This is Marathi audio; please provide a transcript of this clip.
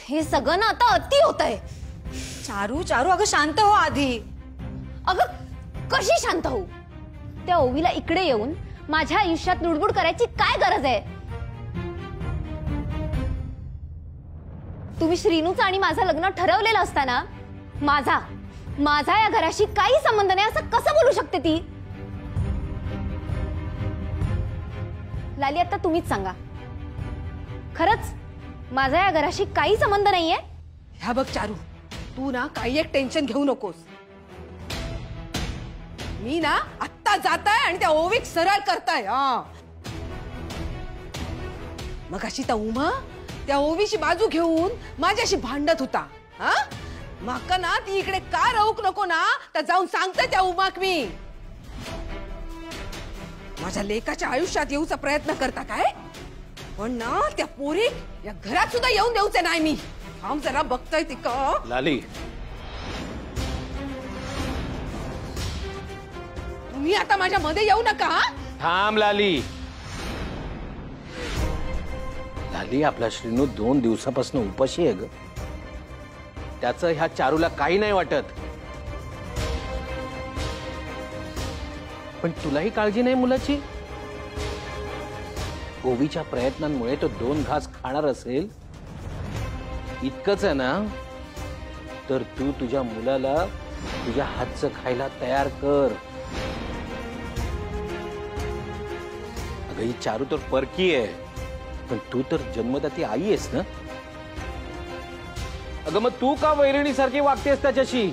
हे सगळं ना आता अति होतंय। चारू चारू अगं शांत हो आधी। अगं कशी शांत होऊ? त्या ओवीला इकडे येऊन माझ्या आयुष्यात लुडबुड करायची काय गरज आहे? तुम्ही श्रीनूचं आणि माझं लग्न ठरवलेलं असताना माझा या घराशी काही संबंध नाही असं कसं बोलू शकते ती? लाली आता तुम्हीच सांगा, खरंच माझा या घराशी काही संबंध नाहीये? ह्या बघ चारू, तू ना काही एक टेन्शन घेऊ नकोस। मी ना आत्ता जाताय आणि त्या ओवीक सरळ करताय। मग अशी त्या उमा त्या ओवीची बाजू घेऊन माझ्याशी भांडत होता। माका ना ती इकडे का राहूक नको ना, तर जाऊन सांगते त्या उमाक मी। माझ्या लेकाच्या आयुष्यात येऊचा प्रयत्न करता काय? पण ना त्या पोरी या घरात सुद्धा येऊन देऊचे नाही मी। थांब जरा बघताय ती का। लाली, तुम्ही आता माझ्या मध्ये येऊ नका। थांब लाली। लाली, आपला श्रीनू 2 दिवसापासून उपाशी आहे ग। त्याचं ह्या चारूला काही नाही वाटत, पण तुलाही काळजी नाही मुलाची? ओवीच्या प्रयत्नांमुळे तो 2 घास खाणार असेल इतकंच आहे ना, तर तू तुझ्या मुलाला तुझ्या हातचं खायला तयार कर। अगं ही चारू तर परकी आहे, पण तू तर जन्मदाती आई आहेस ना। अगं मग तू का वैरणीसारखी वागतेस त्याच्याशी?